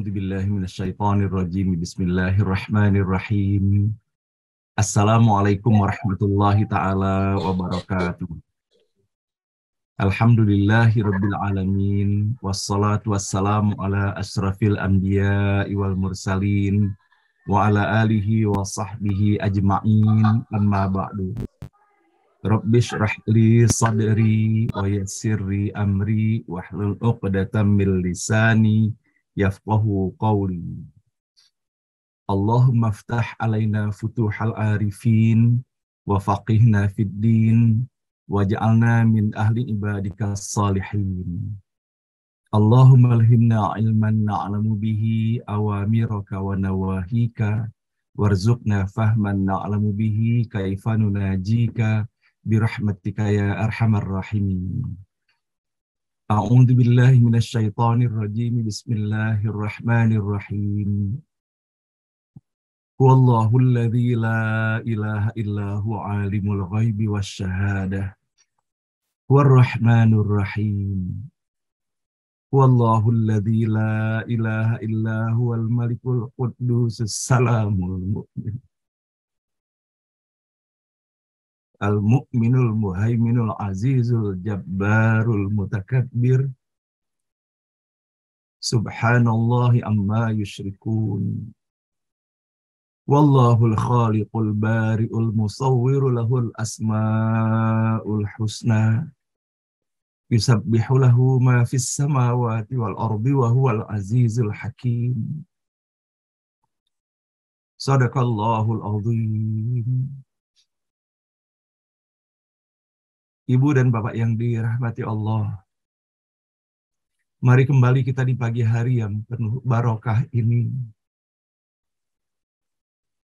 A'udzu billahi minasyaitonir rajim. Bismillahirrahmanirrahim. Assalamualaikum warahmatullahi taala wabarakatuh. Alhamdulillahi rabbil alamin. Wassalatu wassalamu ala asyrafil anbiya'i wal mursalin wa ala alihi wa sahbihi ajma'in. Amma ba'du. Rabbish rahli sadri wa yassirli amri wahlul 'uqdatam min lisani yafqahu qawli. Allahumma ftah alaina futuhal arifin wa faqihna fid din waj'alna min ahli ibadika salihin. Allahumma alhimna ilman na'lamu bihi awamiraka wa nawahika warzuqna fahman na'lamu bihi kaifa nunajika birahmatika ya arhamar rahimin. A'udzu billahi minasyaitonir rajim. Bismillahirrahmanirrahim. Huwallahu alladzi la ilaha illa huwa alimul ghaibi wasyahadah. Huwarrahmanur rahim. Huwallahu alladzi la ilaha illa huwal malikul quddusus salamul mu'min. Al-mu'minul muhaiminul azizul jabbarul mutakabbir. Subhanallahi amma yusyrikun. Wallahul khaliqul bari'ul musawwiru lahul asma'ul husna. Yusabbihu lahu ma fis samawati wal ardi wa huwal azizul hakim. Sadaqallahul azim. Ibu dan Bapak yang dirahmati Allah, mari kembali kita di pagi hari yang penuh barokah ini.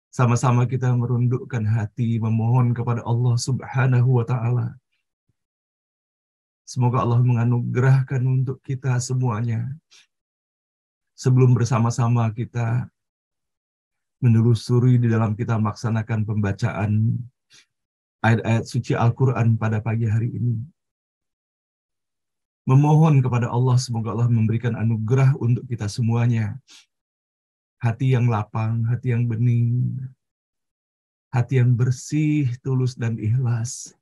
Sama-sama kita merundukkan hati, memohon kepada Allah Subhanahu wa Ta'ala. Semoga Allah menganugerahkan untuk kita semuanya. Sebelum bersama-sama kita menelusuri di dalam kita melaksanakan pembacaan ayat-ayat suci Al-Quran pada pagi hari ini. Memohon kepada Allah, semoga Allah memberikan anugerah untuk kita semuanya. Hati yang lapang, hati yang bening, hati yang bersih, tulus, dan ikhlas.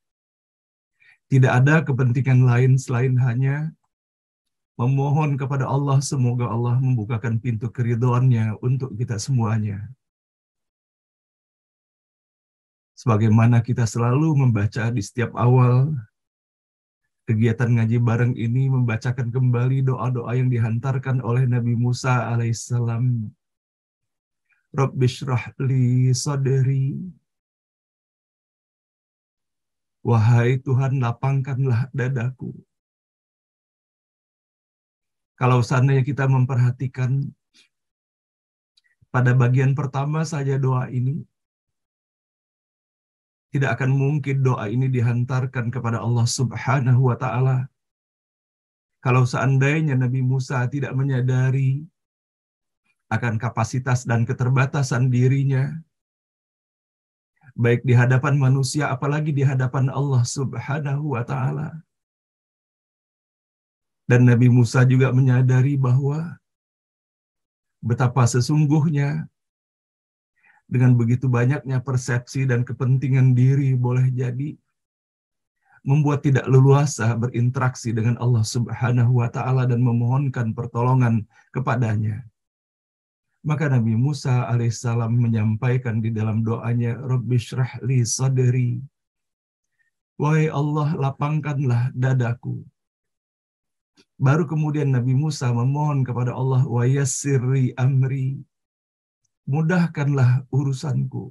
Tidak ada kepentingan lain selain hanya memohon kepada Allah, semoga Allah membukakan pintu keridhoannya untuk kita semuanya. Sebagaimana kita selalu membaca di setiap awal kegiatan ngaji bareng ini, membacakan kembali doa-doa yang dihantarkan oleh Nabi Musa alaihissalam. Rabbishrah li sadri. Wahai Tuhan, lapangkanlah dadaku. Kalau seandainya kita memperhatikan pada bagian pertama saja doa ini, tidak akan mungkin doa ini dihantarkan kepada Allah Subhanahu wa Ta'ala kalau seandainya Nabi Musa tidak menyadari akan kapasitas dan keterbatasan dirinya, baik di hadapan manusia apalagi di hadapan Allah Subhanahu wa Ta'ala. Dan Nabi Musa juga menyadari bahwa betapa sesungguhnya dengan begitu banyaknya persepsi dan kepentingan diri boleh jadi membuat tidak leluasa berinteraksi dengan Allah Subhanahu wa Ta'ala dan memohonkan pertolongan kepadanya. Maka Nabi Musa alaihissalam menyampaikan di dalam doanya, Rabbishrah li sadri. Wahai Allah, lapangkanlah dadaku. Baru kemudian Nabi Musa memohon kepada Allah, wa yassirli amri. Mudahkanlah urusanku.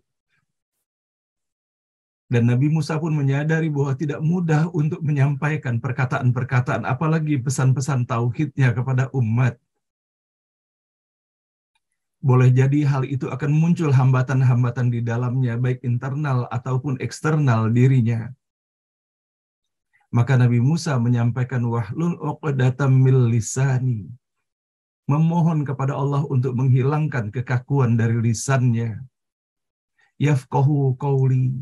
Dan Nabi Musa pun menyadari bahwa tidak mudah untuk menyampaikan perkataan-perkataan, apalagi pesan-pesan tauhidnya kepada umat. Boleh jadi hal itu akan muncul hambatan-hambatan di dalamnya, baik internal ataupun eksternal dirinya. Maka Nabi Musa menyampaikan wahlul 'uqdatam min lisani. Memohon kepada Allah untuk menghilangkan kekakuan dari lisannya. Yafqahu qawli.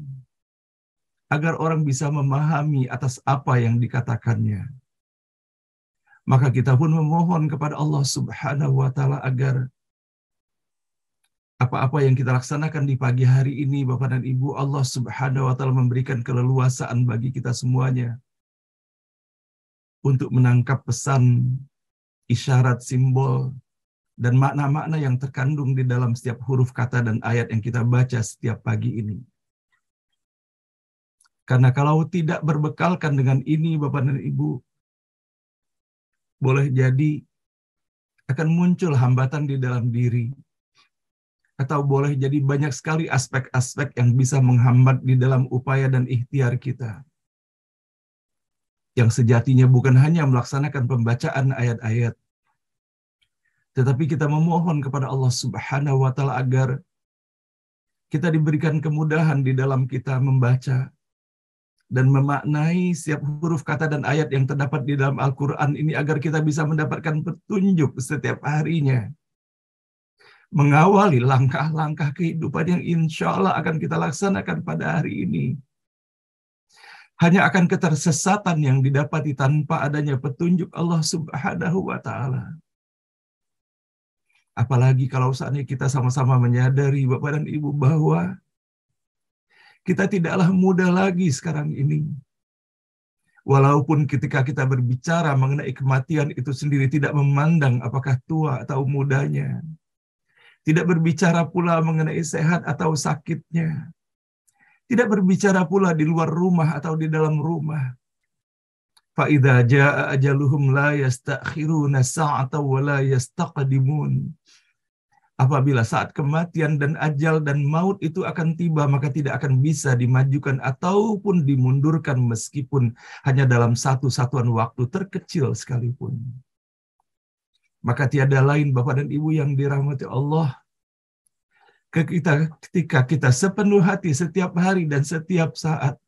Agar orang bisa memahami atas apa yang dikatakannya. Maka kita pun memohon kepada Allah Subhanahu wa Ta'ala agar apa-apa yang kita laksanakan di pagi hari ini, Bapak dan Ibu, Allah Subhanahu wa Ta'ala memberikan keleluasaan bagi kita semuanya untuk menangkap pesan, isyarat, simbol, dan makna-makna yang terkandung di dalam setiap huruf kata dan ayat yang kita baca setiap pagi ini. Karena kalau tidak berbekalkan dengan ini, Bapak dan Ibu, boleh jadi akan muncul hambatan di dalam diri. Atau boleh jadi banyak sekali aspek-aspek yang bisa menghambat di dalam upaya dan ikhtiar kita. Yang sejatinya bukan hanya melaksanakan pembacaan ayat-ayat, tetapi kita memohon kepada Allah Subhanahu wa Ta'ala agar kita diberikan kemudahan di dalam kita membaca dan memaknai setiap huruf kata dan ayat yang terdapat di dalam Al-Quran ini agar kita bisa mendapatkan petunjuk setiap harinya. Mengawali langkah-langkah kehidupan yang insya Allah akan kita laksanakan pada hari ini. Hanya akan ketersesatan yang didapati tanpa adanya petunjuk Allah Subhanahu wa Ta'ala. Apalagi kalau saatnya kita sama-sama menyadari, Bapak dan Ibu, bahwa kita tidaklah muda lagi sekarang ini. Walaupun ketika kita berbicara mengenai kematian itu sendiri tidak memandang apakah tua atau mudanya. Tidak berbicara pula mengenai sehat atau sakitnya. Tidak berbicara pula di luar rumah atau di dalam rumah. فَإِذَا جَاءَ أَجَلُهُمْ لَا يَسْتَأْخِرُونَ سَاعَةً وَلَا يَسْتَقْدِمُونَ. Apabila saat kematian dan ajal dan maut itu akan tiba, maka tidak akan bisa dimajukan ataupun dimundurkan meskipun hanya dalam satu satuan waktu terkecil sekalipun. Maka tiada lain, Bapak dan Ibu yang dirahmati Allah, ketika kita sepenuh hati setiap hari dan setiap saat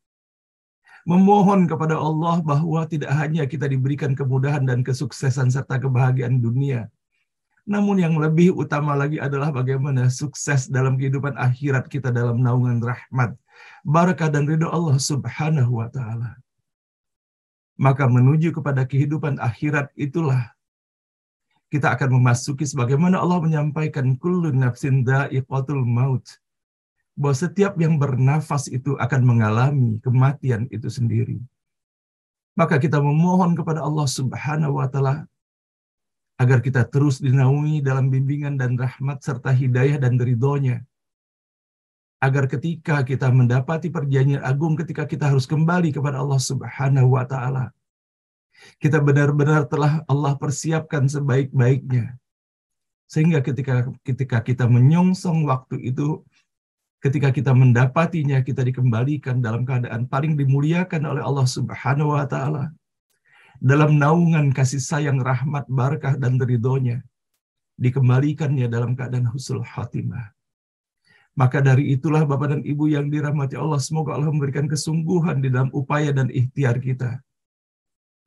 memohon kepada Allah bahwa tidak hanya kita diberikan kemudahan dan kesuksesan serta kebahagiaan dunia, namun yang lebih utama lagi adalah bagaimana sukses dalam kehidupan akhirat kita dalam naungan rahmat, barakah dan ridho Allah Subhanahu wa Ta'ala. Maka menuju kepada kehidupan akhirat itulah kita akan memasuki sebagaimana Allah menyampaikan kullu nafsin dha'iqatul maut, bahwa setiap yang bernafas itu akan mengalami kematian itu sendiri. Maka kita memohon kepada Allah Subhanahu wa Ta'ala agar kita terus dinaungi dalam bimbingan dan rahmat serta hidayah dan ridhonya. Agar ketika kita mendapati perjanjian agung, ketika kita harus kembali kepada Allah Subhanahu wa Ta'ala, kita benar-benar telah Allah persiapkan sebaik-baiknya. Sehingga ketika kita menyongsong waktu itu, ketika kita mendapatinya, kita dikembalikan dalam keadaan paling dimuliakan oleh Allah Subhanahu wa Ta'ala, dalam naungan kasih sayang, rahmat, barakah, dan ridhonya, dikembalikannya dalam keadaan husnul khatimah. Maka dari itulah Bapak dan Ibu yang dirahmati Allah, semoga Allah memberikan kesungguhan di dalam upaya dan ikhtiar kita,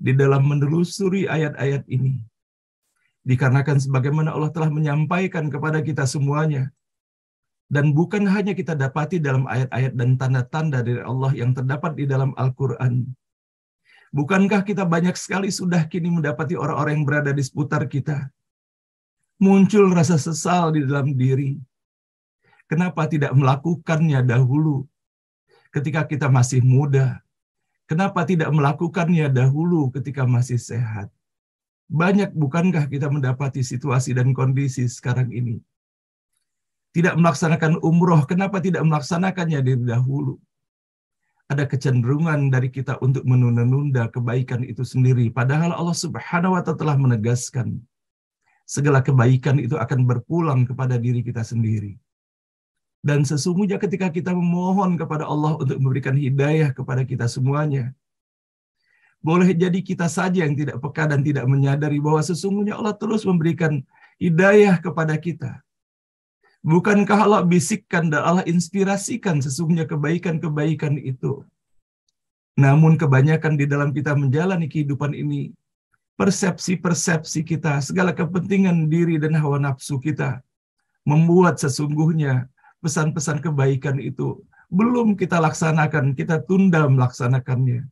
di dalam menelusuri ayat-ayat ini. Dikarenakan sebagaimana Allah telah menyampaikan kepada kita semuanya, dan bukan hanya kita dapati dalam ayat-ayat dan tanda-tanda dari Allah yang terdapat di dalam Al-Quran. Bukankah kita banyak sekali sudah kini mendapati orang-orang yang berada di seputar kita muncul rasa sesal di dalam diri. Kenapa tidak melakukannya dahulu ketika kita masih muda? Kenapa tidak melakukannya dahulu ketika masih sehat? Banyak bukankah kita mendapati situasi dan kondisi sekarang ini? Tidak melaksanakan umroh, kenapa tidak melaksanakannya dari dahulu? Ada kecenderungan dari kita untuk menunda-nunda kebaikan itu sendiri. Padahal Allah Subhanahu wa Ta'ala telah menegaskan segala kebaikan itu akan berpulang kepada diri kita sendiri. Dan sesungguhnya ketika kita memohon kepada Allah untuk memberikan hidayah kepada kita semuanya, boleh jadi kita saja yang tidak peka dan tidak menyadari bahwa sesungguhnya Allah terus memberikan hidayah kepada kita. Bukankah Allah bisikkan dan Allah inspirasikan sesungguhnya kebaikan-kebaikan itu? Namun kebanyakan di dalam kita menjalani kehidupan ini, persepsi-persepsi kita, segala kepentingan diri dan hawa nafsu kita, membuat sesungguhnya pesan-pesan kebaikan itu belum kita laksanakan, kita tunda melaksanakannya.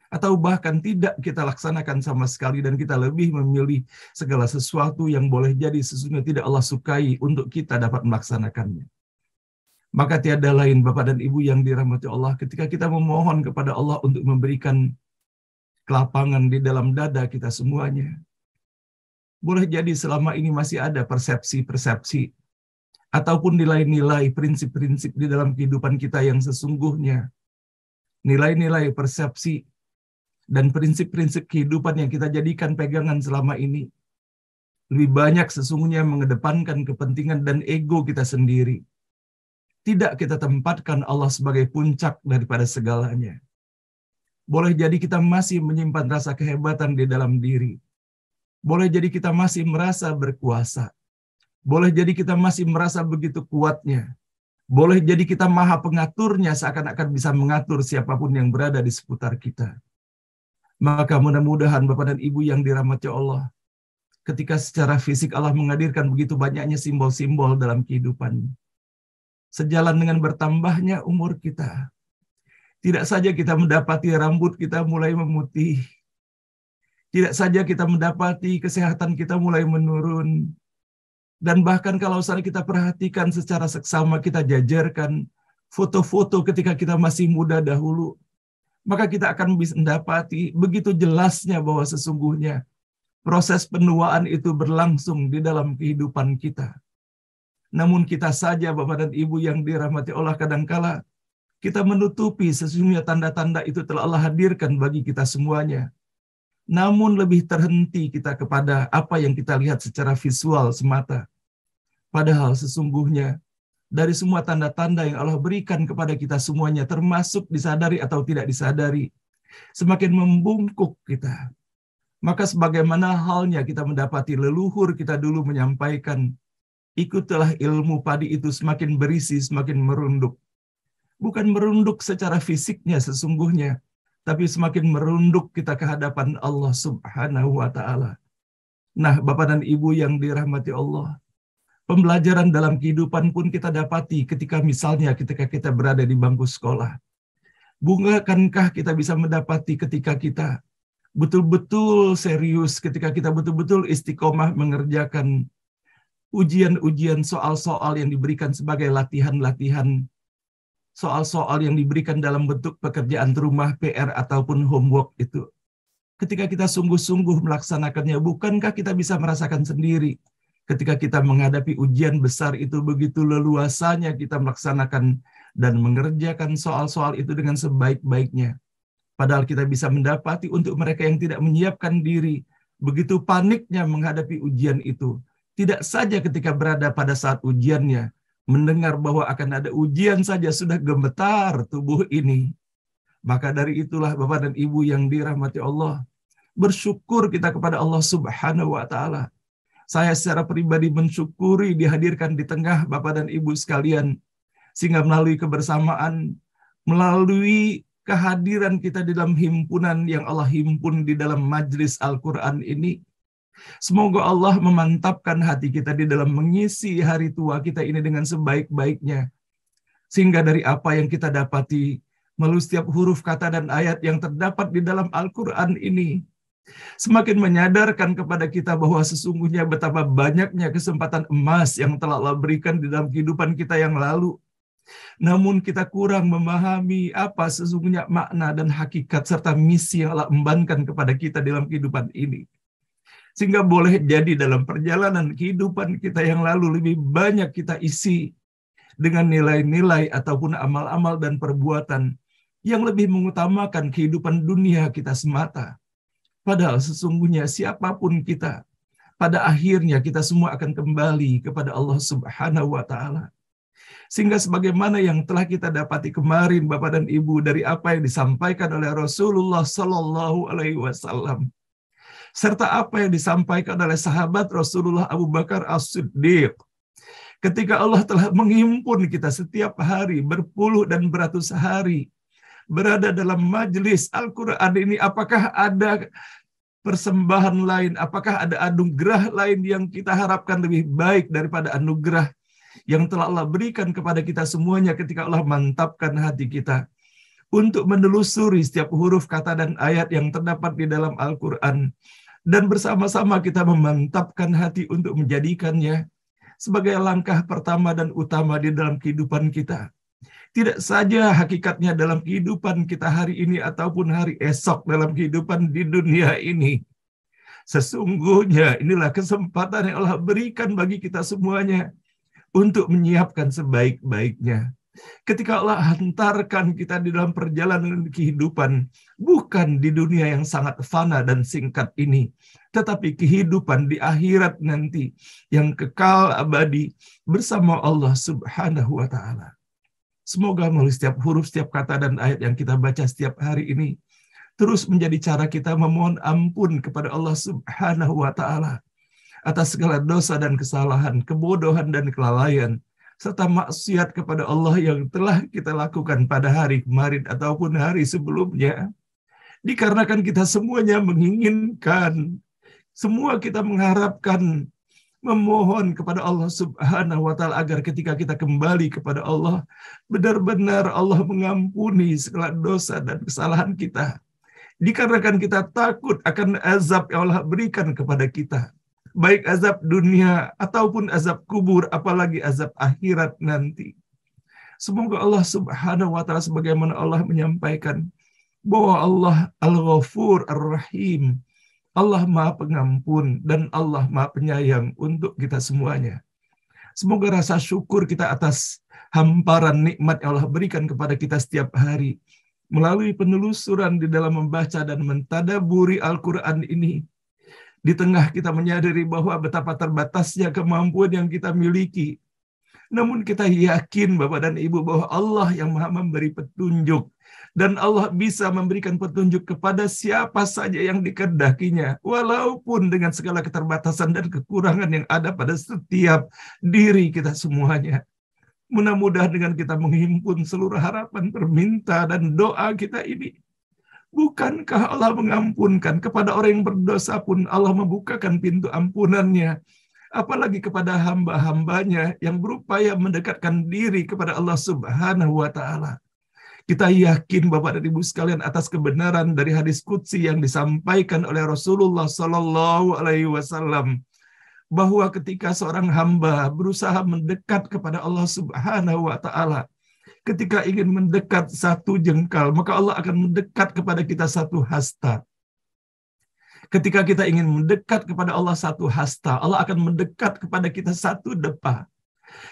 atau bahkan tidak kita laksanakan sama sekali dan kita lebih memilih segala sesuatu yang boleh jadi sesungguhnya tidak Allah sukai untuk kita dapat melaksanakannya. Maka tiada lain Bapak dan Ibu yang dirahmati Allah ketika kita memohon kepada Allah untuk memberikan kelapangan di dalam dada kita semuanya. Boleh jadi selama ini masih ada persepsi-persepsi ataupun nilai-nilai, prinsip-prinsip di dalam kehidupan kita yang sesungguhnya. Nilai-nilai, persepsi, dan prinsip-prinsip kehidupan yang kita jadikan pegangan selama ini lebih banyak sesungguhnya mengedepankan kepentingan dan ego kita sendiri. Tidak kita tempatkan Allah sebagai puncak daripada segalanya. Boleh jadi kita masih menyimpan rasa kehebatan di dalam diri. Boleh jadi kita masih merasa berkuasa. Boleh jadi kita masih merasa begitu kuatnya. Boleh jadi kita maha pengaturnya seakan-akan bisa mengatur siapapun yang berada di seputar kita. Maka mudah-mudahan Bapak dan Ibu yang dirahmati Allah, ketika secara fisik Allah menghadirkan begitu banyaknya simbol-simbol dalam kehidupan, sejalan dengan bertambahnya umur kita, tidak saja kita mendapati rambut kita mulai memutih, tidak saja kita mendapati kesehatan kita mulai menurun, dan bahkan kalau kita perhatikan secara seksama, kita jajarkan foto-foto ketika kita masih muda dahulu, maka kita akan bisa mendapati begitu jelasnya bahwa sesungguhnya proses penuaan itu berlangsung di dalam kehidupan kita. Namun kita saja Bapak dan Ibu yang dirahmati Allah, kadangkala kita menutupi sesungguhnya tanda-tanda itu telah Allah hadirkan bagi kita semuanya. Namun lebih terhenti kita kepada apa yang kita lihat secara visual semata. Padahal sesungguhnya dari semua tanda-tanda yang Allah berikan kepada kita semuanya, termasuk disadari atau tidak disadari, semakin membungkuk kita. Maka sebagaimana halnya kita mendapati leluhur kita dulu menyampaikan, ikutilah ilmu padi itu semakin berisi, semakin merunduk. Bukan merunduk secara fisiknya sesungguhnya, tapi semakin merunduk kita ke hadapan Allah Subhanahu wa Ta'ala. Nah, Bapak dan Ibu yang dirahmati Allah, pembelajaran dalam kehidupan pun kita dapati ketika misalnya ketika kita berada di bangku sekolah. Bukankah kita bisa mendapati ketika kita betul-betul serius, ketika kita betul-betul istiqomah mengerjakan ujian-ujian soal-soal yang diberikan sebagai latihan-latihan, soal-soal yang diberikan dalam bentuk pekerjaan rumah, PR ataupun homework itu. Ketika kita sungguh-sungguh melaksanakannya, bukankah kita bisa merasakan sendiri ketika kita menghadapi ujian besar itu begitu leluasanya kita melaksanakan dan mengerjakan soal-soal itu dengan sebaik-baiknya. Padahal kita bisa mendapati untuk mereka yang tidak menyiapkan diri, begitu paniknya menghadapi ujian itu. Tidak saja ketika berada pada saat ujiannya, mendengar bahwa akan ada ujian saja sudah gemetar tubuh ini. Maka dari itulah Bapak dan Ibu yang dirahmati Allah, bersyukur kita kepada Allah Subhanahu wa Ta'ala. Saya secara pribadi mensyukuri dihadirkan di tengah Bapak dan Ibu sekalian, sehingga melalui kebersamaan, melalui kehadiran kita di dalam himpunan yang Allah himpun di dalam majlis Al-Quran ini, semoga Allah memantapkan hati kita di dalam mengisi hari tua kita ini dengan sebaik-baiknya, sehingga dari apa yang kita dapati melalui setiap huruf kata dan ayat yang terdapat di dalam Al-Quran ini, semakin menyadarkan kepada kita bahwa sesungguhnya betapa banyaknya kesempatan emas yang telah Allah berikan di dalam kehidupan kita yang lalu. Namun kita kurang memahami apa sesungguhnya makna dan hakikat serta misi yang Allah embankan kepada kita dalam kehidupan ini. Sehingga boleh jadi dalam perjalanan kehidupan kita yang lalu lebih banyak kita isi dengan nilai-nilai ataupun amal-amal dan perbuatan yang lebih mengutamakan kehidupan dunia kita semata. Padahal sesungguhnya siapapun kita, pada akhirnya kita semua akan kembali kepada Allah Subhanahu wa Ta'ala. Sehingga sebagaimana yang telah kita dapati kemarin Bapak dan Ibu dari apa yang disampaikan oleh Rasulullah Sallallahu Alaihi Wasallam, serta apa yang disampaikan oleh sahabat Rasulullah Abu Bakar As-Siddiq, ketika Allah telah menghimpun kita setiap hari berpuluh dan beratus hari berada dalam majelis Al-Quran ini, apakah ada persembahan lain, apakah ada anugerah lain yang kita harapkan lebih baik daripada anugerah yang telah Allah berikan kepada kita semuanya ketika Allah mantapkan hati kita untuk menelusuri setiap huruf, kata, dan ayat yang terdapat di dalam Al-Quran. Dan bersama-sama kita memantapkan hati untuk menjadikannya sebagai langkah pertama dan utama di dalam kehidupan kita. Tidak saja hakikatnya dalam kehidupan kita hari ini ataupun hari esok dalam kehidupan di dunia ini. Sesungguhnya inilah kesempatan yang Allah berikan bagi kita semuanya untuk menyiapkan sebaik-baiknya. Ketika Allah hantarkan kita di dalam perjalanan kehidupan, bukan di dunia yang sangat fana dan singkat ini, tetapi kehidupan di akhirat nanti yang kekal abadi bersama Allah Subhanahu wa Ta'ala. Semoga melalui setiap huruf, setiap kata, dan ayat yang kita baca setiap hari ini terus menjadi cara kita memohon ampun kepada Allah Subhanahu wa Ta'ala atas segala dosa dan kesalahan, kebodohan dan kelalaian, serta maksiat kepada Allah yang telah kita lakukan pada hari kemarin ataupun hari sebelumnya. Dikarenakan kita semuanya menginginkan, semua kita mengharapkan, memohon kepada Allah Subhanahu wa Ta'ala agar ketika kita kembali kepada Allah, benar-benar Allah mengampuni segala dosa dan kesalahan kita. Dikarenakan kita takut akan azab yang Allah berikan kepada kita, baik azab dunia ataupun azab kubur, apalagi azab akhirat nanti. Semoga Allah Subhanahu wa Ta'ala, sebagaimana Allah menyampaikan bahwa Allah Al-Ghafur Ar-Rahim, Allah Maha Pengampun dan Allah Maha Penyayang untuk kita semuanya. Semoga rasa syukur kita atas hamparan nikmat yang Allah berikan kepada kita setiap hari melalui penelusuran di dalam membaca dan mentadaburi Al-Quran ini, di tengah kita menyadari bahwa betapa terbatasnya kemampuan yang kita miliki, namun kita yakin Bapak dan Ibu bahwa Allah yang Maha memberi petunjuk, dan Allah bisa memberikan petunjuk kepada siapa saja yang dikehendakinya, walaupun dengan segala keterbatasan dan kekurangan yang ada pada setiap diri kita semuanya. Mudah-mudahan dengan kita menghimpun seluruh harapan, permintaan, dan doa kita ini, bukankah Allah mengampunkan kepada orang yang berdosa pun Allah membukakan pintu ampunannya, apalagi kepada hamba-hambanya yang berupaya mendekatkan diri kepada Allah Subhanahu wa Ta'ala. Kita yakin Bapak dan Ibu sekalian atas kebenaran dari hadis qudsi yang disampaikan oleh Rasulullah Sallallahu Alaihi Wasallam, bahwa ketika seorang hamba berusaha mendekat kepada Allah Subhanahu wa Ta'ala, ketika ingin mendekat satu jengkal, maka Allah akan mendekat kepada kita satu hasta. Ketika kita ingin mendekat kepada Allah satu hasta, Allah akan mendekat kepada kita satu depa.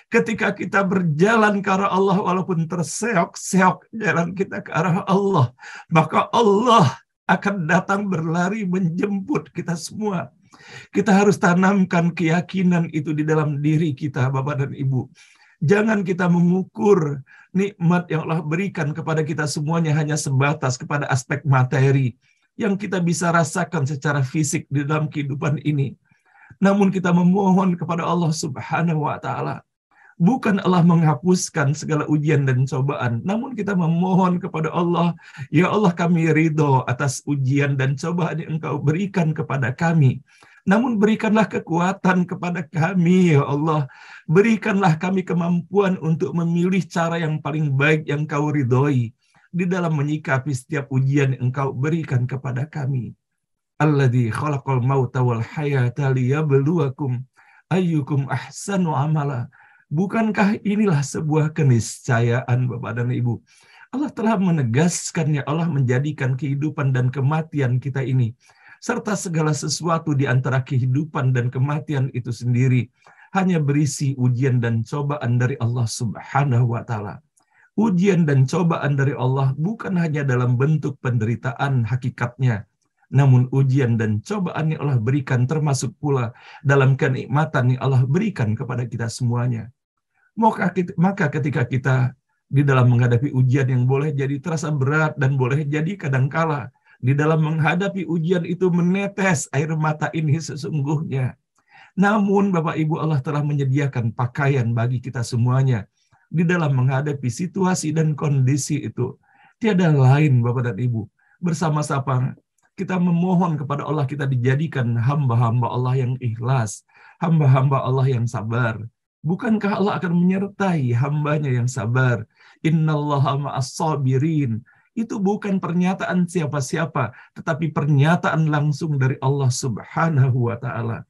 Ketika kita berjalan ke arah Allah, walaupun terseok-seok jalan kita ke arah Allah, maka Allah akan datang berlari menjemput kita semua. Kita harus tanamkan keyakinan itu di dalam diri kita, Bapak dan Ibu. Jangan kita mengukur nikmat yang Allah berikan kepada kita semuanya hanya sebatas kepada aspek materi yang kita bisa rasakan secara fisik di dalam kehidupan ini. Namun kita memohon kepada Allah Subhanahu wa Ta'ala, bukan Allah menghapuskan segala ujian dan cobaan, namun kita memohon kepada Allah, ya Allah, kami ridho atas ujian dan cobaan yang Engkau berikan kepada kami. Namun berikanlah kekuatan kepada kami, ya Allah. Berikanlah kami kemampuan untuk memilih cara yang paling baik yang Engkau ridhoi di dalam menyikapi setiap ujian yang Engkau berikan kepada kami. Alladzi khalaqal mauta wal hayata liyabluwakum ayyukum ahsanu amala. Bukankah inilah sebuah keniscayaan Bapak dan Ibu? Allah telah menegaskannya, Allah menjadikan kehidupan dan kematian kita ini, serta segala sesuatu di antara kehidupan dan kematian itu sendiri, hanya berisi ujian dan cobaan dari Allah Subhanahu wa Ta'ala. Ujian dan cobaan dari Allah bukan hanya dalam bentuk penderitaan hakikatnya, namun ujian dan cobaan yang Allah berikan termasuk pula dalam kenikmatan yang Allah berikan kepada kita semuanya. Maka ketika kita di dalam menghadapi ujian yang boleh jadi terasa berat dan boleh jadi kadangkala di dalam menghadapi ujian itu menetes air mata ini sesungguhnya. Namun Bapak Ibu, Allah telah menyediakan pakaian bagi kita semuanya di dalam menghadapi situasi dan kondisi itu. Tiada lain Bapak dan Ibu, bersama-sama kita memohon kepada Allah, kita dijadikan hamba-hamba Allah yang ikhlas, hamba-hamba Allah yang sabar. Bukankah Allah akan menyertai hambanya yang sabar? Innallaha ma'as sabirin. Itu bukan pernyataan siapa-siapa, tetapi pernyataan langsung dari Allah Subhanahu wa Ta'ala.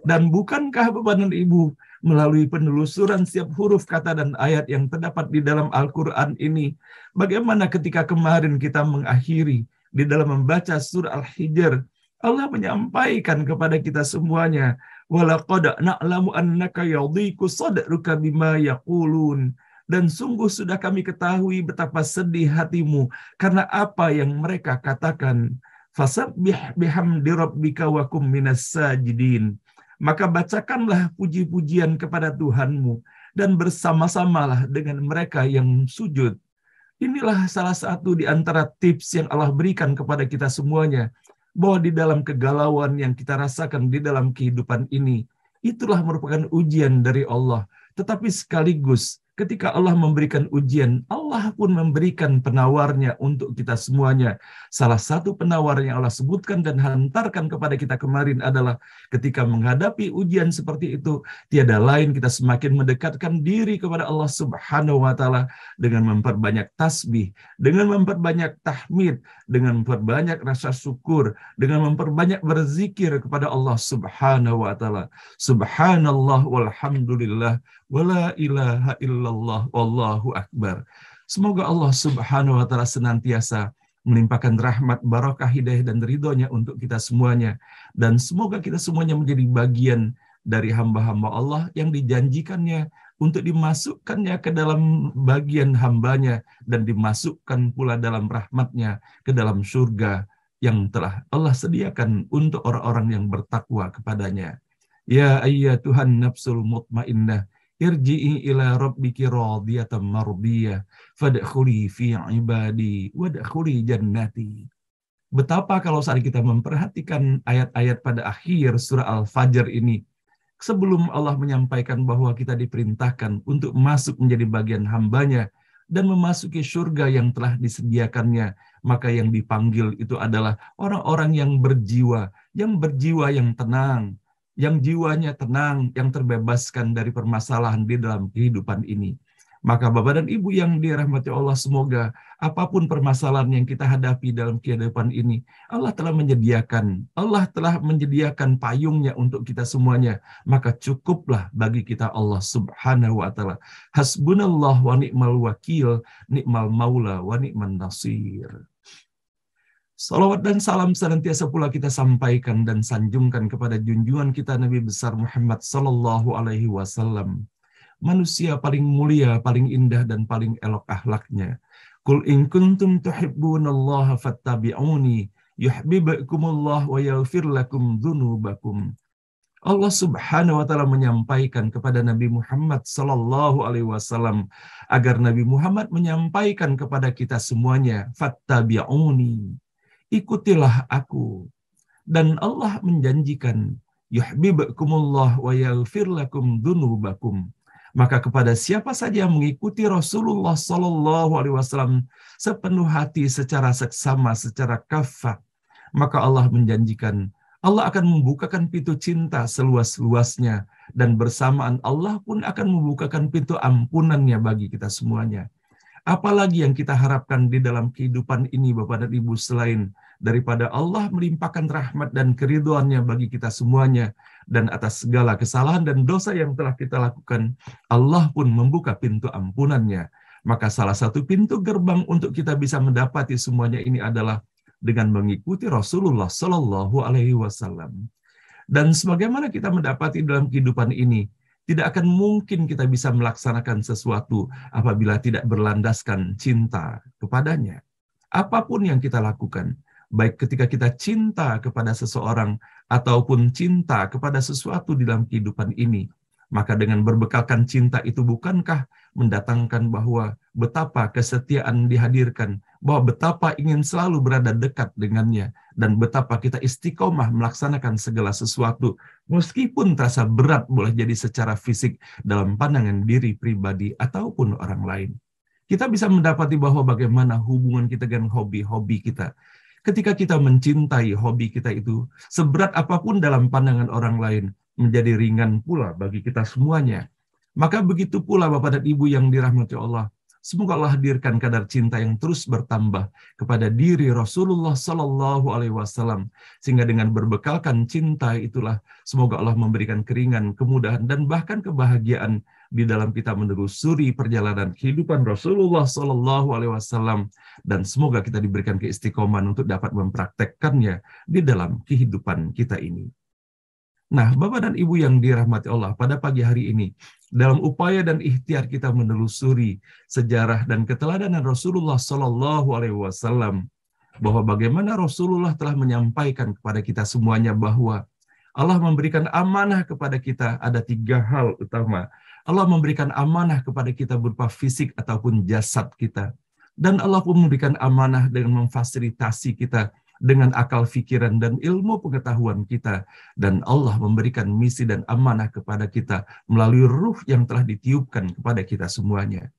Dan bukankah Bapak dan Ibu, melalui penelusuran setiap huruf kata dan ayat yang terdapat di dalam Al-Quran ini, bagaimana ketika kemarin kita mengakhiri di dalam membaca surah Al-Hijr, Allah menyampaikan kepada kita semuanya, walaqad na'lamu annaka yadhiqu sadruka bima yaqulun. Dan sungguh sudah kami ketahui betapa sedih hatimu karena apa yang mereka katakan. Fasabbih bihamdi rabbika wa kum minas sajidin. Maka bacakanlah puji-pujian kepada Tuhanmu dan bersama-samalah dengan mereka yang sujud. Inilah salah satu di antara tips yang Allah berikan kepada kita semuanya, bahwa di dalam kegalauan yang kita rasakan di dalam kehidupan ini, itulah merupakan ujian dari Allah. Tetapi sekaligus ketika Allah memberikan ujian, Allah pun memberikan penawarnya untuk kita semuanya. Salah satu penawar yang Allah sebutkan dan hantarkan kepada kita kemarin adalah ketika menghadapi ujian seperti itu, tiada lain kita semakin mendekatkan diri kepada Allah Subhanahu wa Ta'ala dengan memperbanyak tasbih, dengan memperbanyak tahmid, dengan memperbanyak rasa syukur, dengan memperbanyak berzikir kepada Allah Subhanahu wa Ta'ala. Subhanallah walhamdulillah wala ilaha illallah wallahu akbar. Semoga Allah Subhanahu wa Ta'ala senantiasa melimpahkan rahmat, barakah, hidayah dan ridhonya untuk kita semuanya, dan semoga kita semuanya menjadi bagian dari hamba-hamba Allah yang dijanjikannya untuk dimasukkannya ke dalam bagian hambanya dan dimasukkan pula dalam rahmatnya ke dalam surga yang telah Allah sediakan untuk orang-orang yang bertakwa kepadanya. Ya ayyatuhan nafsul mutmainnah, irji'i ila rabbiki radiyatan mardiyah, fadkhuli fi ibadi wadkhuli jannati. Betapa kalau saat kita memperhatikan ayat-ayat pada akhir surah Al-Fajr ini, sebelum Allah menyampaikan bahwa kita diperintahkan untuk masuk menjadi bagian hambanya dan memasuki surga yang telah disediakannya, maka yang dipanggil itu adalah orang-orang yang berjiwa yang tenang, yang jiwanya tenang, yang terbebaskan dari permasalahan di dalam kehidupan ini. Maka Bapak dan Ibu yang dirahmati Allah, semoga apapun permasalahan yang kita hadapi dalam kehidupan ini, Allah telah menyediakan payungnya untuk kita semuanya. Maka cukuplah bagi kita Allah Subhanahu wa Ta'ala. Hasbunallah wa ni'mal wakil, ni'mal maula wa ni'man nasir. Salawat dan salam senantiasa pula kita sampaikan dan sanjungkan kepada junjungan kita Nabi besar Muhammad sallallahu alaihi wasallam, manusia paling mulia, paling indah dan paling elok akhlaknya. Qul in kuntum tuhibbunallaha fattabi'uni yuhibbukumullah wa yaghfir lakum dzunubakum. Allah Subhanahu wa Ta'ala menyampaikan kepada Nabi Muhammad sallallahu alaihi wasallam agar Nabi Muhammad menyampaikan kepada kita semuanya, fattabi'uni, ikutilah aku. Dan Allah menjanjikan, yuhibbukumullah wa yaghfir lakum dzunubakum. Maka kepada siapa saja yang mengikuti Rasulullah sallallahu alaihi wasallam sepenuh hati, secara seksama, secara kafah, maka Allah menjanjikan, Allah akan membukakan pintu cinta seluas-luasnya, dan bersamaan Allah pun akan membukakan pintu ampunannya bagi kita semuanya. Apalagi yang kita harapkan di dalam kehidupan ini Bapak dan Ibu, selain daripada Allah melimpahkan rahmat dan keridhoannya bagi kita semuanya, dan atas segala kesalahan dan dosa yang telah kita lakukan, Allah pun membuka pintu ampunannya. Maka salah satu pintu gerbang untuk kita bisa mendapati semuanya ini adalah dengan mengikuti Rasulullah Sallallahu Alaihi Wasallam. Dan sebagaimana kita mendapati dalam kehidupan ini, tidak akan mungkin kita bisa melaksanakan sesuatu apabila tidak berlandaskan cinta kepadanya. Apapun yang kita lakukan, baik ketika kita cinta kepada seseorang ataupun cinta kepada sesuatu di dalam kehidupan ini, maka dengan berbekalkan cinta itu, bukankah mendatangkan bahwa betapa kesetiaan dihadirkan, bahwa betapa ingin selalu berada dekat dengannya, dan betapa kita istiqomah melaksanakan segala sesuatu, meskipun terasa berat boleh jadi secara fisik dalam pandangan diri pribadi ataupun orang lain. Kita bisa mendapati bahwa bagaimana hubungan kita dengan hobi-hobi kita. Ketika kita mencintai hobi kita itu, seberat apapun dalam pandangan orang lain, menjadi ringan pula bagi kita semuanya. Maka begitu pula Bapak dan Ibu yang dirahmati Allah, Semoga Allah hadirkan kadar cinta yang terus bertambah kepada diri Rasulullah Sallallahu Alaihi Wasallam, sehingga dengan berbekalkan cinta itulah semoga Allah memberikan keringan, kemudahan, dan bahkan kebahagiaan di dalam kita menelusuri perjalanan kehidupan Rasulullah Sallallahu Alaihi Wasallam, dan semoga kita diberikan keistiqomahan untuk dapat mempraktekkannya di dalam kehidupan kita ini. Nah, Bapak dan Ibu yang dirahmati Allah, pada pagi hari ini, dalam upaya dan ikhtiar kita menelusuri sejarah dan keteladanan Rasulullah Sallallahu Alaihi Wasallam, bahwa bagaimana Rasulullah telah menyampaikan kepada kita semuanya bahwa Allah memberikan amanah kepada kita ada 3 hal utama. Allah memberikan amanah kepada kita berupa fisik ataupun jasad kita. Dan Allah pun memberikan amanah dengan memfasilitasi kita dengan akal pikiran dan ilmu pengetahuan kita. Dan Allah memberikan misi dan amanah kepada kita melalui ruh yang telah ditiupkan kepada kita semuanya.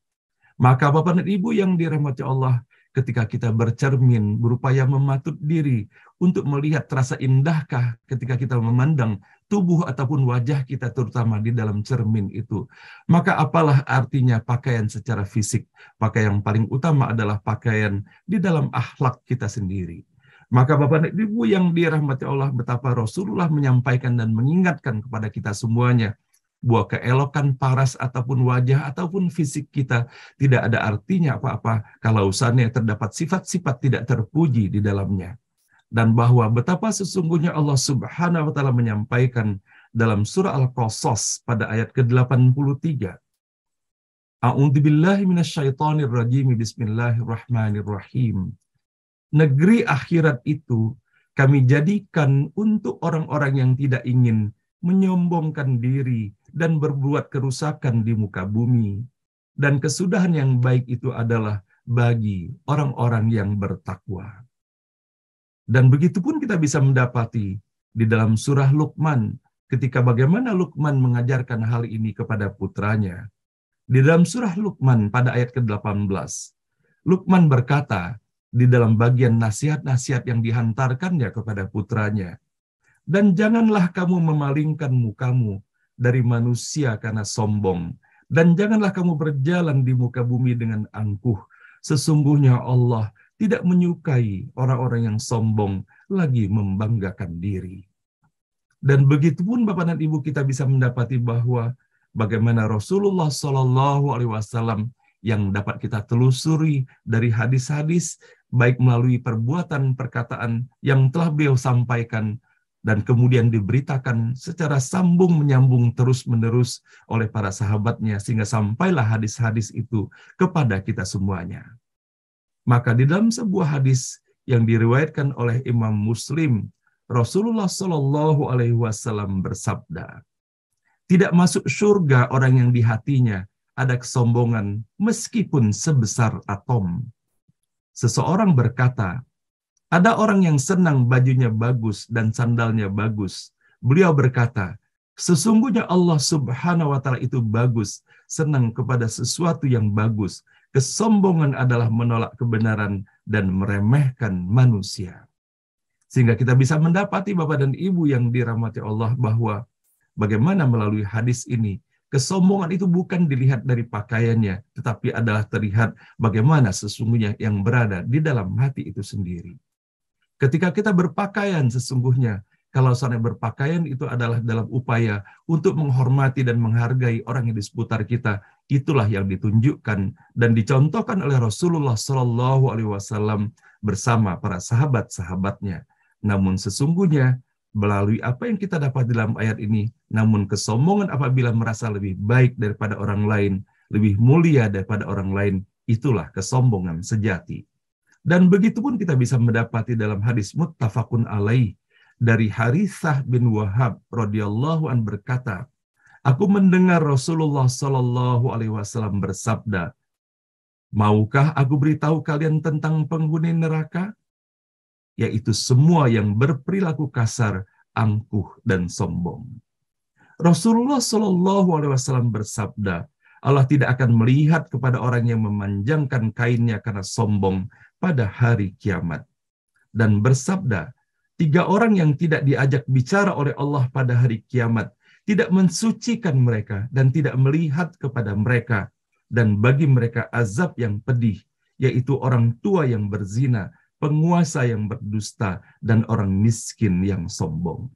Maka Bapak dan Ibu yang dirahmati Allah, ketika kita bercermin, berupaya mematut diri untuk melihat terasa indahkah ketika kita memandang tubuh ataupun wajah kita terutama di dalam cermin itu. Maka apalah artinya pakaian secara fisik? Pakaian yang paling utama adalah pakaian di dalam akhlak kita sendiri. Maka Bapak dan Ibu yang dirahmati Allah, betapa Rasulullah menyampaikan dan mengingatkan kepada kita semuanya bahwa keelokan paras ataupun wajah ataupun fisik kita tidak ada artinya apa-apa kalau seandainya terdapat sifat-sifat tidak terpuji di dalamnya. Dan bahwa betapa sesungguhnya Allah Subhanahu wa Ta'ala menyampaikan dalam surah Al-Qasas pada ayat ke-83. A'udzubillahi minasyaitonirrajim, bismillahirrahmanirrahim. Negeri akhirat itu kami jadikan untuk orang-orang yang tidak ingin menyombongkan diri dan berbuat kerusakan di muka bumi. Dan kesudahan yang baik itu adalah bagi orang-orang yang bertakwa. Dan begitu pun kita bisa mendapati di dalam surah Luqman, ketika bagaimana Luqman mengajarkan hal ini kepada putranya. Di dalam surah Luqman pada ayat ke-18, Luqman berkata, di dalam bagian nasihat-nasihat yang dihantarkannya kepada putranya, dan janganlah kamu memalingkan mukamu dari manusia karena sombong, dan janganlah kamu berjalan di muka bumi dengan angkuh. Sesungguhnya Allah tidak menyukai orang-orang yang sombong lagi membanggakan diri. Dan begitu pun Bapak dan Ibu kita bisa mendapati bahwa bagaimana Rasulullah Shallallahu Alaihi Wasallam yang dapat kita telusuri dari hadis-hadis, baik melalui perbuatan perkataan yang telah beliau sampaikan, dan kemudian diberitakan secara sambung menyambung terus-menerus oleh para sahabatnya, sehingga sampailah hadis-hadis itu kepada kita semuanya. Maka di dalam sebuah hadis yang diriwayatkan oleh Imam Muslim, Rasulullah Shallallahu Alaihi Wasallam bersabda, tidak masuk surga orang yang di hatinya ada kesombongan meskipun sebesar atom. Seseorang berkata, ada orang yang senang bajunya bagus dan sandalnya bagus. Beliau berkata, sesungguhnya Allah Subhanahu wa Ta'ala itu bagus, senang kepada sesuatu yang bagus. Kesombongan adalah menolak kebenaran dan meremehkan manusia. Sehingga kita bisa mendapati Bapak dan Ibu yang dirahmati Allah bahwa bagaimana melalui hadis ini, kesombongan itu bukan dilihat dari pakaiannya, tetapi adalah terlihat bagaimana sesungguhnya yang berada di dalam hati itu sendiri. Ketika kita berpakaian sesungguhnya, kalau seandainya berpakaian itu adalah dalam upaya untuk menghormati dan menghargai orang yang di seputar kita, itulah yang ditunjukkan dan dicontohkan oleh Rasulullah Shallallahu Alaihi Wasallam bersama para sahabat-sahabatnya. Namun sesungguhnya melalui apa yang kita dapat dalam ayat ini, namun kesombongan apabila merasa lebih baik daripada orang lain, lebih mulia daripada orang lain, itulah kesombongan sejati. Dan begitu pun kita bisa mendapati dalam hadis muttafaqun alaih dari Harithah bin Wahab radhiyallahu an berkata, aku mendengar Rasulullah Shallallahu Alaihi Wasallam bersabda, maukah aku beritahu kalian tentang penghuni neraka? Yaitu semua yang berperilaku kasar, angkuh, dan sombong. Rasulullah Shallallahu Alaihi Wasallam bersabda, Allah tidak akan melihat kepada orang yang memanjangkan kainnya karena sombong pada hari kiamat. Dan bersabda, 3 orang yang tidak diajak bicara oleh Allah pada hari kiamat, tidak mensucikan mereka dan tidak melihat kepada mereka, dan bagi mereka azab yang pedih, yaitu orang tua yang berzina, penguasa yang berdusta, dan orang miskin yang sombong.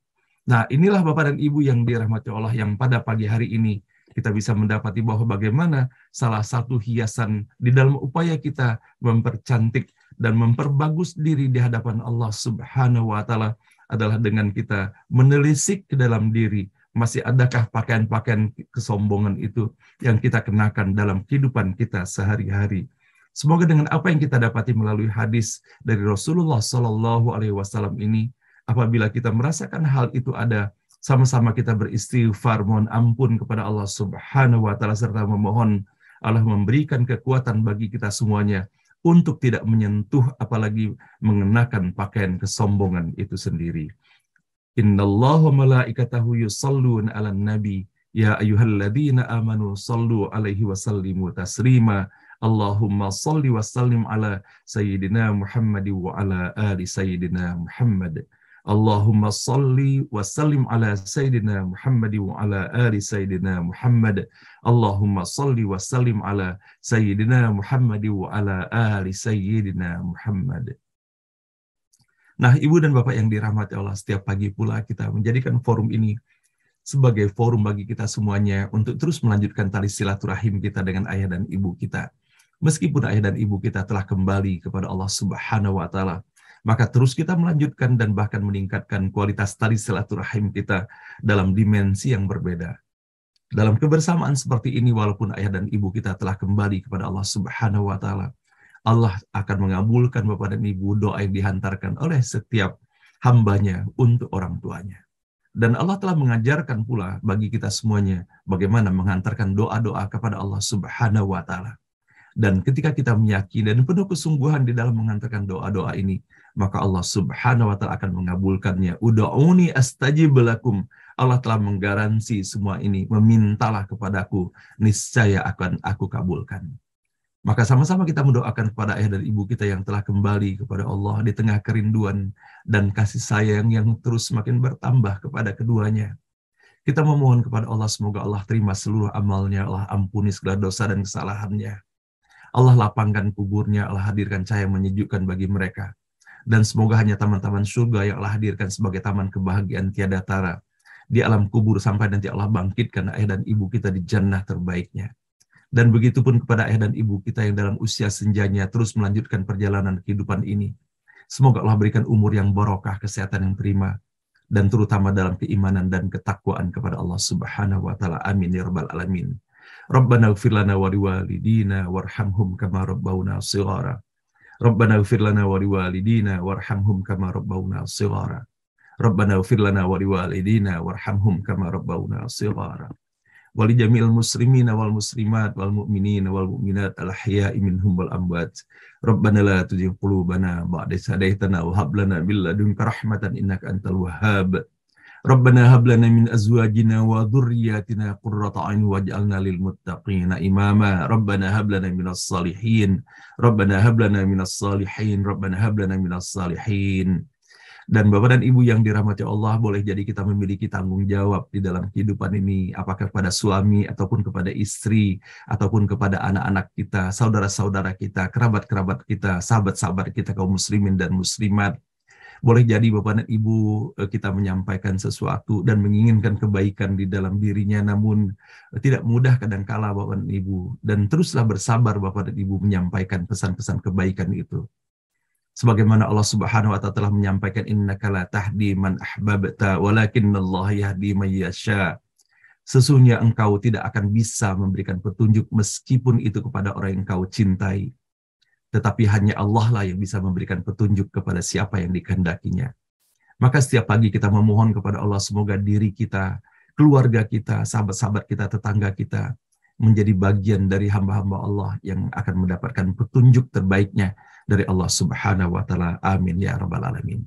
Nah, inilah Bapak dan Ibu yang dirahmati Allah, yang pada pagi hari ini kita bisa mendapati bahwa bagaimana salah satu hiasan di dalam upaya kita mempercantik dan memperbagus diri di hadapan Allah Subhanahu wa Ta'ala adalah dengan kita menelisik ke dalam diri, masih adakah pakaian-pakaian kesombongan itu yang kita kenakan dalam kehidupan kita sehari-hari. Semoga dengan apa yang kita dapati melalui hadis dari Rasulullah Shallallahu Alaihi Wasallam ini, apabila kita merasakan hal itu ada, sama-sama kita beristighfar, mohon ampun kepada Allah Subhanahu wa Ta'ala, serta memohon Allah memberikan kekuatan bagi kita semuanya untuk tidak menyentuh apalagi mengenakan pakaian kesombongan itu sendiri. Innallaha malaikatahu yusalluna 'alan nabi ya ayyuhalladzina amanu sallu 'alaihi wa sallimu taslima. Allahumma salli wa sallim ala sayyidina Muhammad wa ala ali sayyidina Muhammad. Allahumma salli wa sallim ala sayyidina Muhammad wa ala ali sayyidina Muhammad. Allahumma salli wa sallim ala sayyidina Muhammad wa ala ali sayyidina Muhammad. Nah, Ibu dan Bapak yang dirahmati Allah, setiap pagi pula kita menjadikan forum ini sebagai forum bagi kita semuanya untuk terus melanjutkan tali silaturahim kita dengan ayah dan ibu kita. Meskipun ayah dan ibu kita telah kembali kepada Allah Subhanahu wa Ta'ala, maka terus kita melanjutkan dan bahkan meningkatkan kualitas tali silaturahim kita dalam dimensi yang berbeda. Dalam kebersamaan seperti ini, walaupun ayah dan ibu kita telah kembali kepada Allah Subhanahu wa Ta'ala, Allah akan mengabulkan Bapak dan Ibu doa yang dihantarkan oleh setiap hambanya untuk orang tuanya. Dan Allah telah mengajarkan pula bagi kita semuanya bagaimana menghantarkan doa-doa kepada Allah Subhanahu wa Ta'ala. Dan ketika kita meyakini dan penuh kesungguhan di dalam menghantarkan doa-doa ini, maka Allah Subhanahu wa Ta'ala akan mengabulkannya. Ud'uni astajib lakum. Allah telah menggaransi semua ini. Memintalah kepadaku, niscaya akan aku kabulkan. Maka sama-sama kita mendoakan kepada ayah dan ibu kita yang telah kembali kepada Allah di tengah kerinduan dan kasih sayang yang terus semakin bertambah kepada keduanya. Kita memohon kepada Allah semoga Allah terima seluruh amalnya, Allah ampuni segala dosa dan kesalahannya. Allah lapangkan kuburnya, Allah hadirkan cahaya menyejukkan bagi mereka. Dan semoga hanya taman-taman surga yang Allah hadirkan sebagai taman kebahagiaan tiada tara di alam kubur sampai nanti Allah bangkitkan ayah dan ibu kita di jannah terbaiknya. Dan begitu pun kepada ayah dan ibu kita yang dalam usia senjanya terus melanjutkan perjalanan kehidupan ini. Semoga Allah berikan umur yang barokah, kesehatan yang prima, dan terutama dalam keimanan dan ketakwaan kepada Allah Subhanahu wa Ta'ala. Amin ya rabbal alamin. Rabbana ighfir lana wa liwalidina warhamhum kama rabbawna shighara. Rabbana ighfir lana wa liwalidina warhamhum kama rabbawna shighara. Rabbana ighfir lana wa liwalidina warhamhum kama rabbawna shighara. Wali jami'il muslimina wal muslimat wal mu'minina wal mu'minat al ahya'i minhum wal amwat. Rabbana la tuzigh qulubana ba'da idh hadaytana wa hab lana min ladunka rahmatan innaka antal wahhab. Rabbana hab lana min azwajina wa dhurriyyatina qurrata a'yun waj'alna lil muttaqina imama. Rabbana hab lana minas salihin. Rabbana hab lana minas salihin. Rabbana hab lana minas salihin. Dan Bapak dan Ibu yang dirahmati Allah, boleh jadi kita memiliki tanggung jawab di dalam kehidupan ini, apakah kepada suami, ataupun kepada istri, ataupun kepada anak-anak kita, saudara-saudara kita, kerabat-kerabat kita, sahabat-sahabat kita, kaum muslimin dan muslimat. Boleh jadi Bapak dan Ibu kita menyampaikan sesuatu dan menginginkan kebaikan di dalam dirinya, namun tidak mudah kadangkala Bapak dan Ibu. Dan teruslah bersabar Bapak dan Ibu menyampaikan pesan-pesan kebaikan itu. Sebagaimana Allah Subhanahu wa Ta'ala telah menyampaikan innaka la tahdi man ahbabta walakinallaha yahdi man yasha. Sesungguhnya engkau tidak akan bisa memberikan petunjuk meskipun itu kepada orang yang engkau cintai. Tetapi hanya Allah lah yang bisa memberikan petunjuk kepada siapa yang dikehendakinya. Maka setiap pagi kita memohon kepada Allah semoga diri kita, keluarga kita, sahabat-sahabat kita, tetangga kita menjadi bagian dari hamba-hamba Allah yang akan mendapatkan petunjuk terbaiknya dari Allah Subhanahu wa Ta'ala. Amin ya rabbal alamin.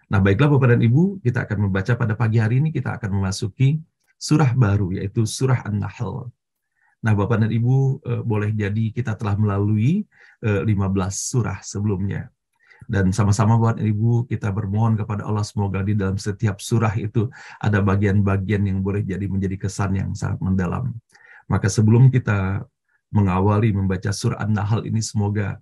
Nah, baiklah Bapak dan Ibu, kita akan membaca pada pagi hari ini, kita akan memasuki surah baru, yaitu surah An-Nahl. Nah, Bapak dan Ibu, boleh jadi kita telah melalui 15 surah sebelumnya. Dan sama-sama Bapak dan Ibu, kita bermohon kepada Allah semoga di dalam setiap surah itu ada bagian-bagian yang boleh jadi menjadi kesan yang sangat mendalam. Maka sebelum kita mengawali membaca surah An-Nahl ini, semoga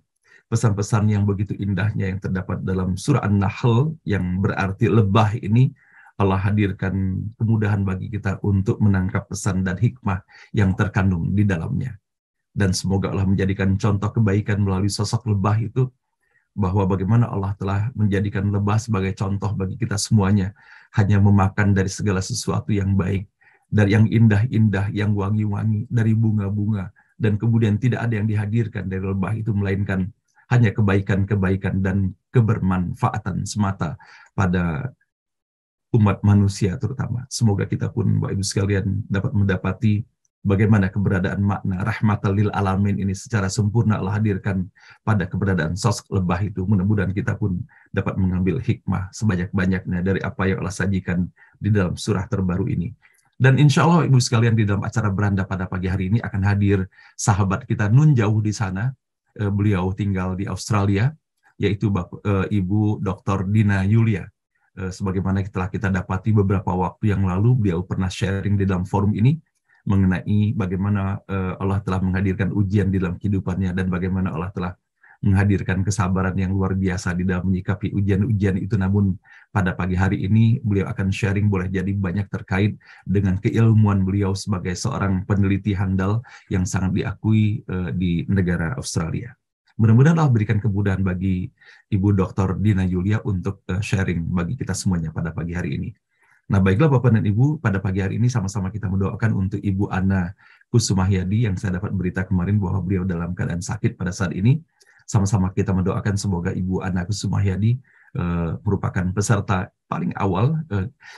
pesan-pesan yang begitu indahnya yang terdapat dalam surah An-Nahl yang berarti lebah ini, Allah hadirkan kemudahan bagi kita untuk menangkap pesan dan hikmah yang terkandung di dalamnya. Dan semoga Allah menjadikan contoh kebaikan melalui sosok lebah itu, bahwa bagaimana Allah telah menjadikan lebah sebagai contoh bagi kita semuanya, hanya memakan dari segala sesuatu yang baik, dari yang indah-indah, yang wangi-wangi, dari bunga-bunga, dan kemudian tidak ada yang dihadirkan dari lebah itu, melainkan hanya kebaikan-kebaikan dan kebermanfaatan semata pada umat manusia terutama. Semoga kita pun, Bapak Ibu sekalian, dapat mendapati bagaimana keberadaan makna rahmatan lil alamin ini secara sempurna Allah hadirkan pada keberadaan sosok lebah itu. Mudah-mudahan kita pun dapat mengambil hikmah sebanyak-banyaknya dari apa yang Allah sajikan di dalam surah terbaru ini. Dan insya Allah Ibu sekalian, di dalam acara beranda pada pagi hari ini akan hadir sahabat kita nun jauh di sana. Beliau tinggal di Australia, yaitu Ibu Dr. Dina Yulia. Sebagaimana telah kita dapati beberapa waktu yang lalu, beliau pernah sharing di dalam forum ini mengenai bagaimana Allah telah menghadirkan ujian di dalam kehidupannya, dan bagaimana Allah telah menghadirkan kesabaran yang luar biasa di dalam menyikapi ujian-ujian itu. Namun pada pagi hari ini beliau akan sharing, boleh jadi banyak terkait dengan keilmuan beliau sebagai seorang peneliti handal yang sangat diakui di negara Australia. Mudah-mudahan Allah berikan kemudahan bagi Ibu Dr. Dina Yulia untuk sharing bagi kita semuanya pada pagi hari ini. Nah, baiklah Bapak dan Ibu, pada pagi hari ini sama-sama kita mendoakan untuk Ibu Ana Kusumahyadi yang saya dapat berita kemarin bahwa beliau dalam keadaan sakit pada saat ini. Sama-sama kita mendoakan semoga Ibu Ana Kusumahyadi merupakan peserta paling awal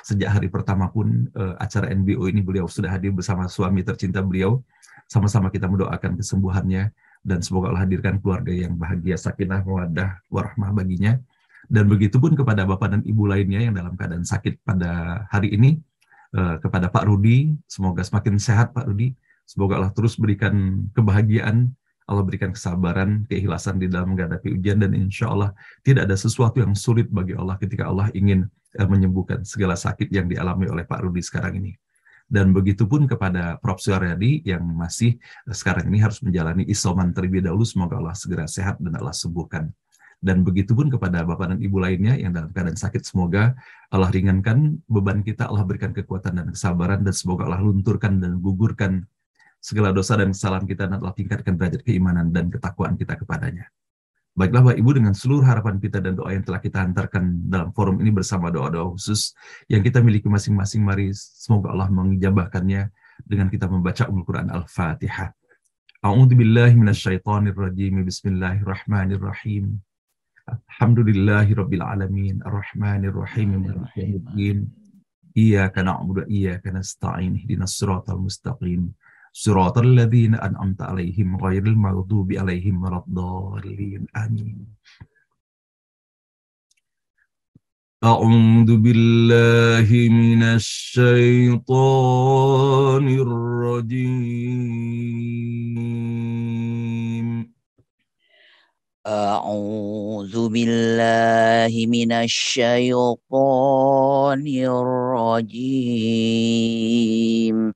sejak hari pertama pun acara NBO ini beliau sudah hadir bersama suami tercinta beliau. Sama-sama kita mendoakan kesembuhannya, dan semoga Allah hadirkan keluarga yang bahagia, sakinah, mawaddah, warahmah baginya. Dan begitu pun kepada Bapak dan Ibu lainnya yang dalam keadaan sakit pada hari ini, kepada Pak Rudi, semoga semakin sehat Pak Rudi, semoga Allah terus berikan kebahagiaan, Allah berikan kesabaran, keikhlasan di dalam menghadapi ujian, dan insya Allah tidak ada sesuatu yang sulit bagi Allah ketika Allah ingin menyembuhkan segala sakit yang dialami oleh Pak Rudi sekarang ini. Dan begitu pun kepada Prof. Suharyadi yang masih sekarang ini harus menjalani isoman terlebih dahulu, semoga Allah segera sehat dan Allah sembuhkan. Dan begitu pun kepada Bapak dan Ibu lainnya yang dalam keadaan sakit, semoga Allah ringankan beban kita, Allah berikan kekuatan dan kesabaran, dan semoga Allah lunturkan dan gugurkan segala dosa dan kesalahan kita, dan Allah tingkatkan derajat keimanan dan ketakwaan kita kepadanya. Baiklah Bapak Ibu, dengan seluruh harapan kita dan doa yang telah kita hantarkan dalam forum ini bersama doa-doa khusus yang kita miliki masing-masing, mari semoga Allah mengijabahkannya dengan kita membaca Quran Al-Fatihah. A'udzubillahi minasyaitonirrajim. Bismillahirrahmanirrahim. Alhamdulillahirabbil alamin, arrahmanirrahim, maliki yaumiddin. Iyyaka na'budu wa iyyaka nasta'in. Ihdinas siratal mustaqim. Siratal ladzina an'amta 'alaihim ghairil maghdubi 'alaihim waladdallin. Amin. A'udzu billahi minasy syaithanir rajim. A'udzu billahi minasy syaithanir rajim.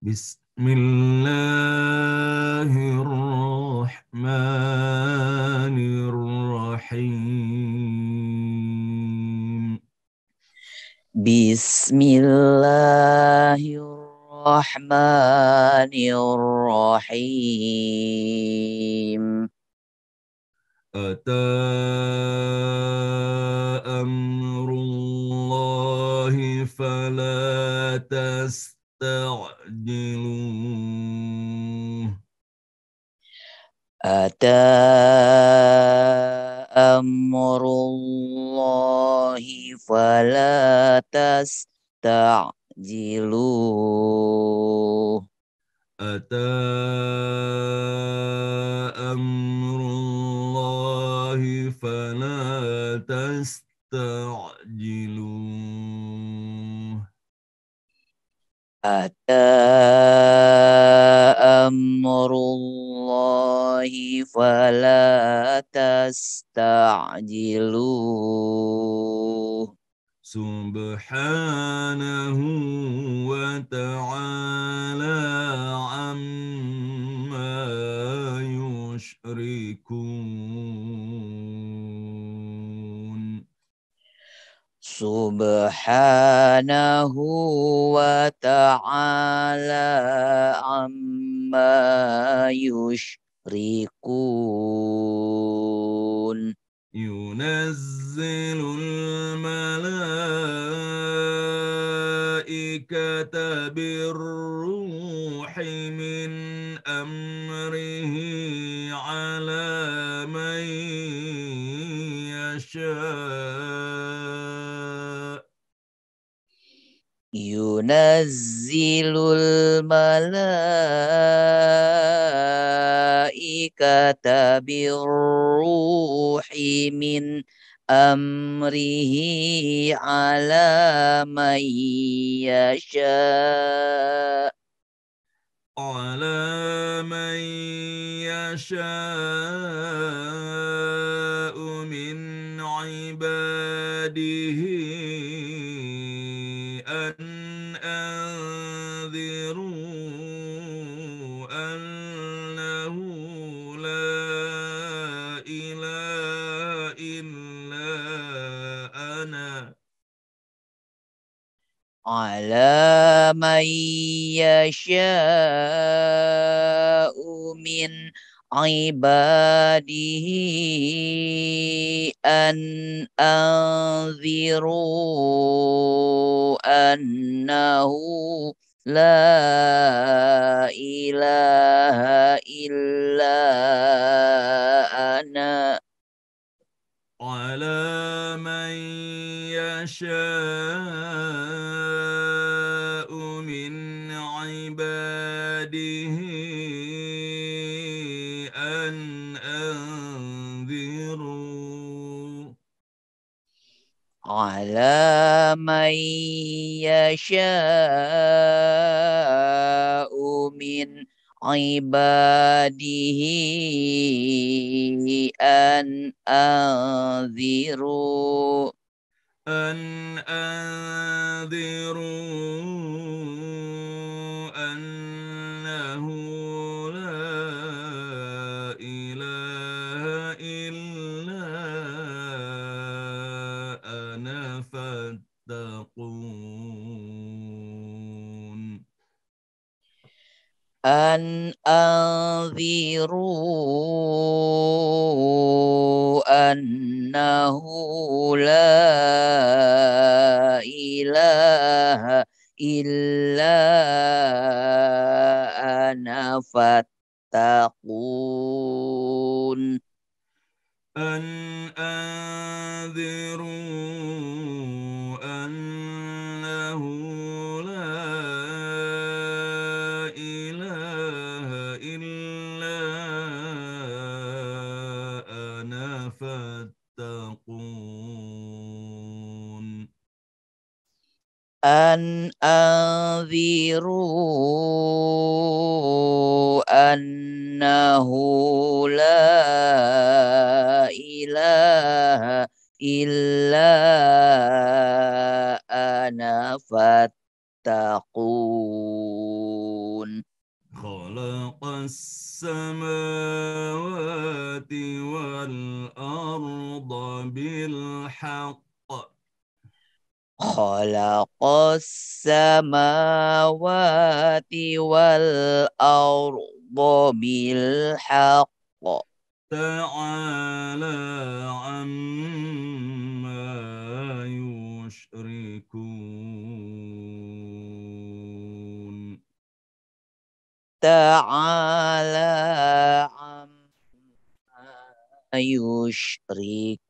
Bismillahirrahmanirrahim. Bismillahirrahmanirrahim. Ata amrullahi fala tasta'jiluh. Ata amrullahi fala tasta'jiluh. Ata amrullahi fala tasta'jiluh. Ata amrullahi fala tasta'jiluh. Subhanahu wa ta'ala amma Subhanahu wa ta'ala amma yushrikun. ينزل الملائكة بالروح من أمره على من يشاء ينزل الملائكة بالروح من أمره على من يشاء من عباده أن أنذروا أنه لا إله إلا أنا على من يشاء من عباده أن أنذروا أنه لا إله إلا أنا على من يشاء من عباده أن أنذروا على من يشاء من عباده أن أنذروا أنه لا إله إلا أنا فاتقون أن أنذروا أنه لا إله إلا أنا فاتقون أن أنذروا أنه لا إله إلا أنا فاتقون أن أنذروا أنه لا إله إلا أنا فاتقون خلق السماوات والأرض بالحق خلق السماوات والأرض بالحق تعالى عما يشركون تعالى عما يشركون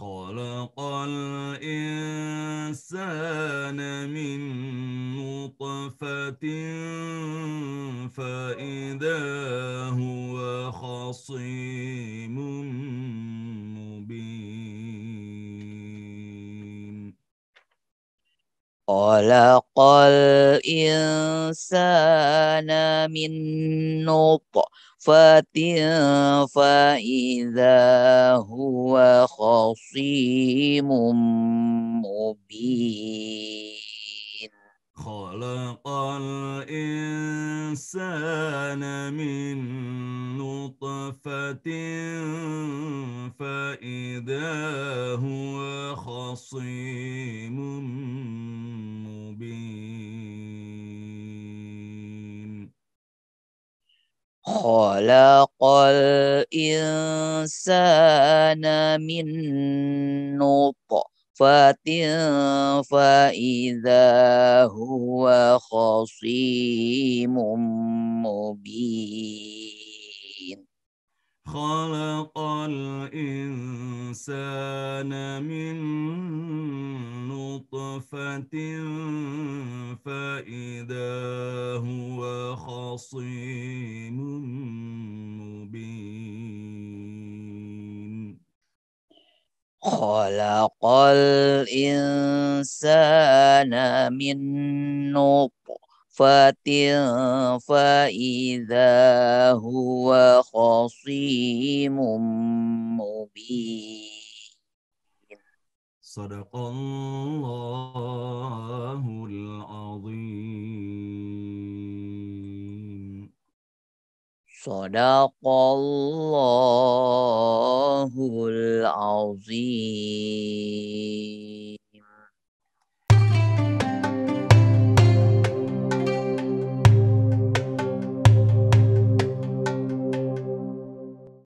خلق الإنسان من نطفة فإذا هو خصيم مبين خلق الإنسان من نطفة فإذا هو خصيم مبين خلق الإنسان من نطفة فإذا khalaqal insana min nutfatin fa idza huwa khasimun mubin. خلق الإنسان من نطفة فإذا هو خصيم مبين Khalaqal insana min nutfatin fa idza huwa khasimun mubin. Sadaqallahul azim. Sadaqallahul azim.